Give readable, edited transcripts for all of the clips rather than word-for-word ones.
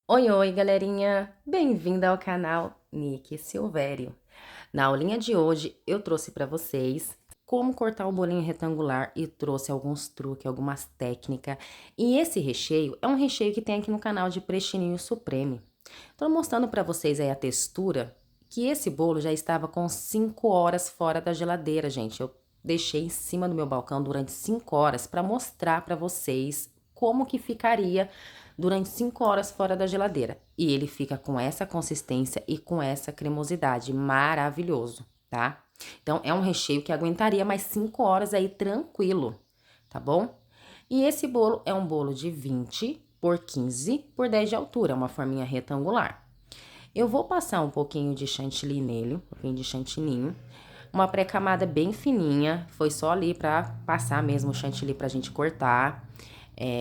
Oi, oi, galerinha! Bem-vinda ao canal Nick Silvério. Na aulinha de hoje, eu trouxe para vocês como cortar o bolinho retangular e trouxe alguns truques, algumas técnicas. E esse recheio é um recheio que tem aqui no canal de Prechininho Supreme. Estou mostrando para vocês aí a textura, que esse bolo já estava com 5 horas fora da geladeira, gente. Eu deixei em cima do meu balcão durante 5 horas para mostrar para vocês como que ficaria durante 5 horas fora da geladeira. E ele fica com essa consistência e com essa cremosidade, maravilhoso, tá? Então, é um recheio que aguentaria mais 5 horas aí tranquilo, tá bom? E esse bolo é um bolo de 20 por 15 por 10 de altura, uma forminha retangular. Eu vou passar um pouquinho de chantilly nele, um pouquinho de chantininho. Uma pré-camada bem fininha, foi só ali pra passar mesmo o chantilly pra gente cortar.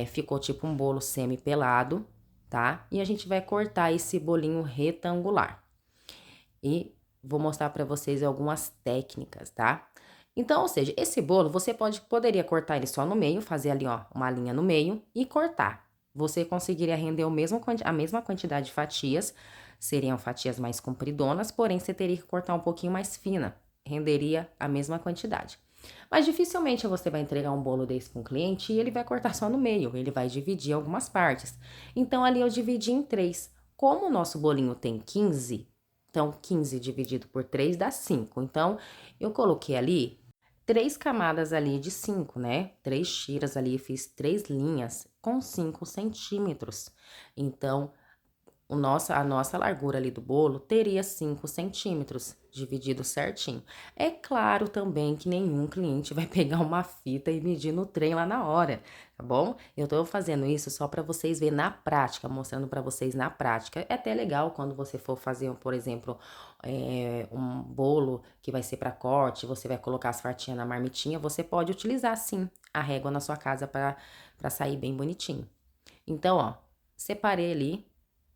Ficou tipo um bolo semi-pelado, tá? E a gente vai cortar esse bolinho retangular. E vou mostrar pra vocês algumas técnicas, tá? Então, ou seja, esse bolo você poderia cortar ele só no meio, fazer ali, ó, uma linha no meio e cortar. Você conseguiria render a mesma quantidade de fatias, seriam fatias mais compridonas, porém você teria que cortar um pouquinho mais fina, renderia a mesma quantidade. Mas dificilmente você vai entregar um bolo desse para um cliente e ele vai cortar só no meio, ele vai dividir algumas partes. Então ali eu dividi em três. Como o nosso bolinho tem 15, então 15 dividido por 3 dá 5. Então eu coloquei ali 3 camadas ali de 5, né? 3 tiras ali, fiz 3 linhas com 5 centímetros. Então, a nossa largura ali do bolo teria 5 centímetros, dividido certinho. É claro também que nenhum cliente vai pegar uma fita e medir no trem lá na hora, tá bom? Eu tô fazendo isso só para vocês verem na prática, mostrando para vocês na prática. É até legal quando você for fazer, por exemplo, um bolo que vai ser para corte, você vai colocar as fatinhas na marmitinha, você pode utilizar sim a régua na sua casa para sair bem bonitinho. Então, ó, separei ali,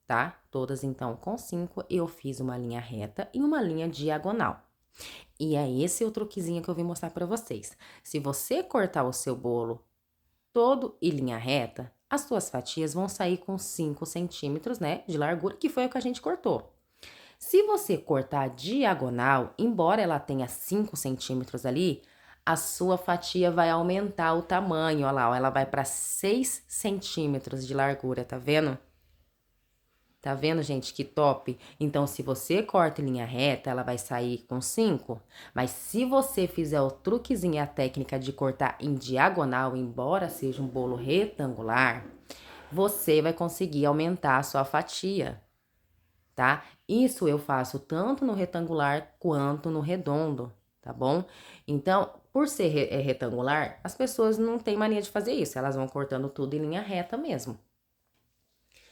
tá? Todas então com 5, eu fiz uma linha reta e uma linha diagonal. E é esse o truquezinho que eu vim mostrar para vocês. Se você cortar o seu bolo todo em linha reta, as suas fatias vão sair com 5 centímetros, né, de largura, que foi o que a gente cortou. Se você cortar diagonal, embora ela tenha 5 centímetros ali, a sua fatia vai aumentar o tamanho, olha lá, ó, ela vai para 6 centímetros de largura, tá vendo? Tá vendo, gente, que top? Então, se você corta em linha reta, ela vai sair com 5. Mas se você fizer o truquezinho e a técnica de cortar em diagonal, embora seja um bolo retangular, você vai conseguir aumentar a sua fatia, tá? Isso eu faço tanto no retangular quanto no redondo, tá bom? Então, por ser retangular, as pessoas não têm mania de fazer isso, elas vão cortando tudo em linha reta mesmo.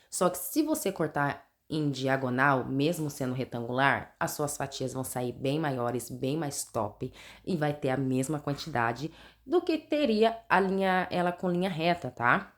Só que se você cortar em diagonal, mesmo sendo retangular, as suas fatias vão sair bem maiores, bem mais top e vai ter a mesma quantidade do que teria ela com linha reta, tá?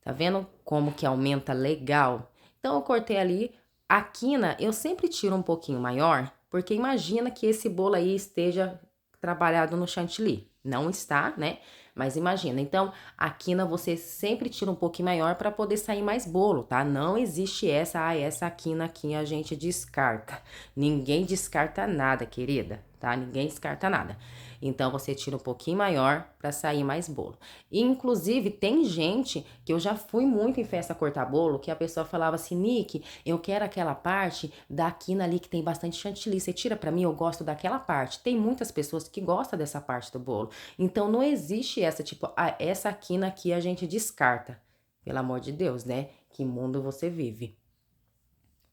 Tá vendo como que aumenta legal? Então eu cortei ali, a quina eu sempre tiro um pouquinho maior, porque imagina que esse bolo aí esteja trabalhado no chantilly. Não está, né? Mas imagina. Então, a quina você sempre tira um pouquinho maior para poder sair mais bolo, tá? Não existe essa quina aqui a gente descarta. Ninguém descarta nada, querida, tá? Ninguém descarta nada. Então, você tira um pouquinho maior para sair mais bolo. E, inclusive, tem gente que eu já fui muito em festa cortar bolo, que a pessoa falava assim, Nick, eu quero aquela parte da quina ali que tem bastante chantilly, você tira pra mim, eu gosto daquela parte. Tem muitas pessoas que gostam dessa parte do bolo. Então, não existe essa, tipo, essa quina aqui a gente descarta. Pelo amor de Deus, né? Que mundo você vive?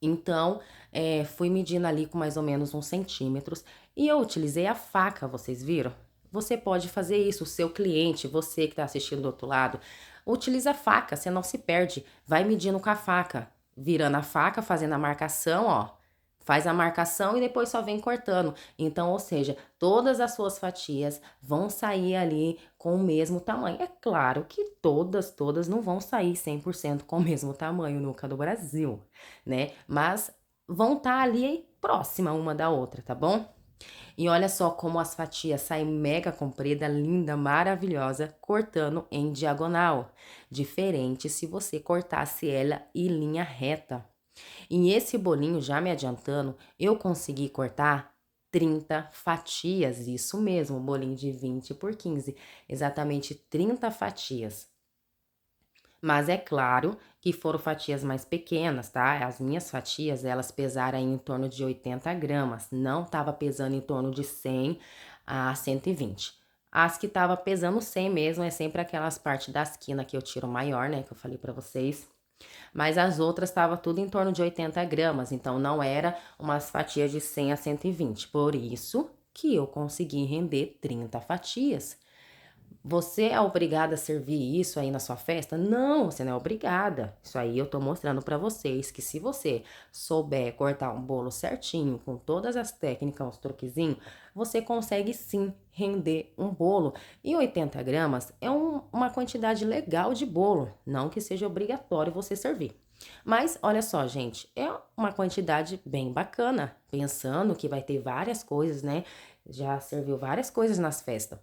Então, fui medindo ali com mais ou menos uns centímetros e eu utilizei a faca, vocês viram? Você pode fazer isso, o seu cliente, você que está assistindo do outro lado, utiliza a faca, você não se perde. Vai medindo com a faca, virando a faca, fazendo a marcação, ó. Faz a marcação e depois só vem cortando. Então, ou seja, todas as suas fatias vão sair ali com o mesmo tamanho. É claro que todas não vão sair 100% com o mesmo tamanho, nunca do Brasil, né? Mas vão estar ali próxima uma da outra, tá bom? E olha só como as fatias saem mega comprida, linda, maravilhosa, cortando em diagonal. Diferente se você cortasse ela em linha reta. E esse bolinho, já me adiantando, eu consegui cortar 30 fatias, isso mesmo, um bolinho de 20 por 15, exatamente 30 fatias. Mas é claro que foram fatias mais pequenas, tá? As minhas fatias, elas pesaram aí em torno de 80 gramas, não tava pesando em torno de 100 a 120. As que tava pesando 100 mesmo, é sempre aquelas partes da esquina que eu tiro maior, né, que eu falei pra vocês. Mas as outras tava tudo em torno de 80 gramas, então não era umas fatias de 100 a 120. Por isso que eu consegui render 30 fatias. Você é obrigada a servir isso aí na sua festa? Não, você não é obrigada. Isso aí eu tô mostrando pra vocês que se você souber cortar um bolo certinho, com todas as técnicas, os truquezinhos, você consegue sim render um bolo. E 80 gramas é uma quantidade legal de bolo, não que seja obrigatório você servir. Mas olha só, gente, é uma quantidade bem bacana, pensando que vai ter várias coisas, né? Já serviu várias coisas nas festas.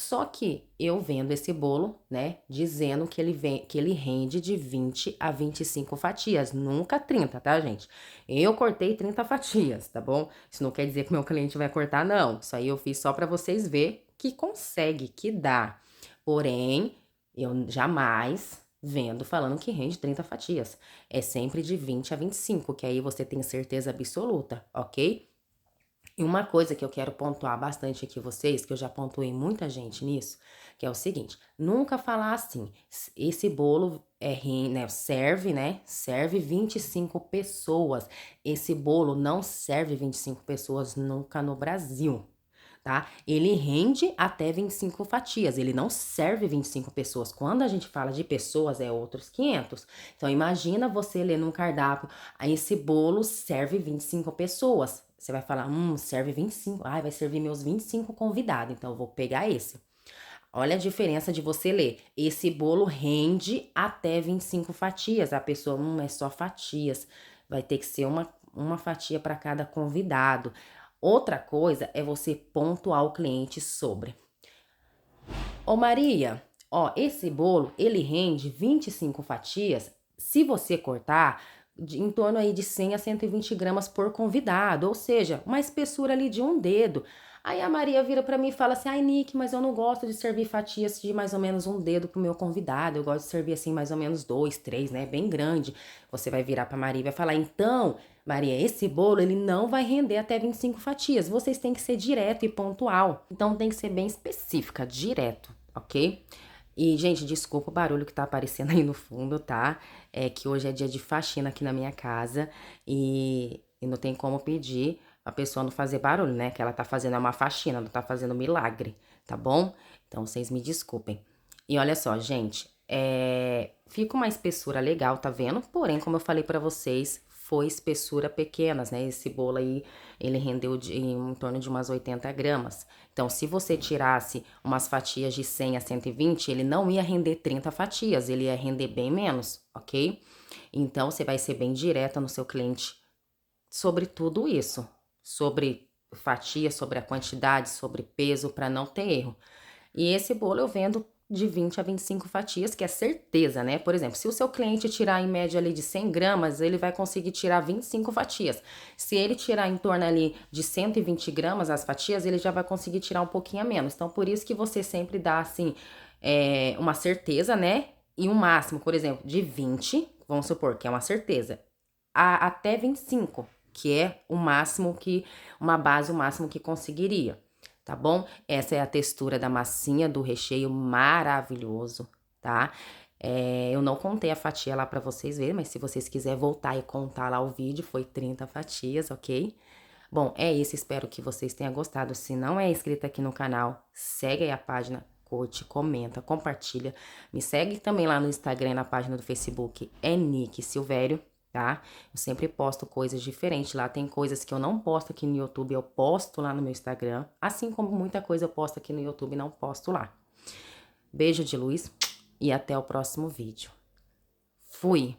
Só que eu vendo esse bolo, né, dizendo que ele rende de 20 a 25 fatias, nunca 30, tá, gente? Eu cortei 30 fatias, tá bom? Isso não quer dizer que meu cliente vai cortar, não. Isso aí eu fiz só para vocês ver que consegue, que dá. Porém, eu jamais vendo falando que rende 30 fatias. É sempre de 20 a 25, que aí você tem certeza absoluta, ok? E uma coisa que eu quero pontuar bastante aqui vocês, que eu já pontuei muita gente nisso, que é o seguinte: nunca falar assim, esse bolo né, serve, né? Serve 25 pessoas. Esse bolo não serve 25 pessoas nunca no Brasil, tá? Ele rende até 25 fatias, ele não serve 25 pessoas. Quando a gente fala de pessoas, é outros 500. Então, imagina você ler num cardápio, esse bolo serve 25 pessoas. Você vai falar, serve 25. Ai, vai servir meus 25 convidados, então eu vou pegar esse. Olha a diferença de você ler. Esse bolo rende até 25 fatias. A pessoa, é só fatias. Vai ter que ser uma fatia para cada convidado. Outra coisa é você pontuar o cliente sobre. Ô Maria, ó, esse bolo, ele rende 25 fatias. Se você cortar, em torno aí de 100 a 120 gramas por convidado, ou seja, uma espessura ali de um dedo. Aí a Maria vira pra mim e fala assim: ai, Nick, mas eu não gosto de servir fatias de mais ou menos um dedo pro meu convidado. Eu gosto de servir assim mais ou menos dois, três, né? Bem grande. Você vai virar pra Maria e vai falar: então, Maria, esse bolo ele não vai render até 25 fatias. Vocês têm que ser direto e pontual. Então tem que ser bem específica, direto, ok? E, gente, desculpa o barulho que tá aparecendo aí no fundo, tá? É que hoje é dia de faxina aqui na minha casa e não tem como pedir a pessoa não fazer barulho, né? Que ela tá fazendo uma faxina, não tá fazendo milagre, tá bom? Então vocês me desculpem. E olha só, gente, fica uma espessura legal, tá vendo? Porém, como eu falei pra vocês, foi espessura pequenas, né? Esse bolo aí, ele rendeu em torno de umas 80 gramas. Então, se você tirasse umas fatias de 100 a 120, ele não ia render 30 fatias, ele ia render bem menos, ok? Então, você vai ser bem direta no seu cliente sobre tudo isso, sobre fatia, sobre a quantidade, sobre peso, para não ter erro. E esse bolo eu vendo de 20 a 25 fatias, que é certeza, né? Por exemplo, se o seu cliente tirar em média ali de 100 gramas, ele vai conseguir tirar 25 fatias. Se ele tirar em torno ali de 120 gramas as fatias, ele já vai conseguir tirar um pouquinho a menos. Então, por isso que você sempre dá, assim, uma certeza, né? E um máximo, por exemplo, de 20, vamos supor que é uma certeza, até 25, que é o máximo que, uma base, o máximo que conseguiria. Tá bom? Essa é a textura da massinha do recheio maravilhoso, tá? Eu não contei a fatia lá pra vocês verem, mas se vocês quiserem voltar e contar lá o vídeo, foi 30 fatias, ok? Bom, é isso, espero que vocês tenham gostado. Se não é inscrito aqui no canal, segue aí a página, curte, comenta, compartilha. Me segue também lá no Instagram e na página do Facebook, é Nick Silvério, tá? Eu sempre posto coisas diferentes lá. Tem coisas que eu não posto aqui no YouTube, eu posto lá no meu Instagram. Assim como muita coisa eu posto aqui no YouTube e não posto lá. Beijo de luz e até o próximo vídeo. Fui!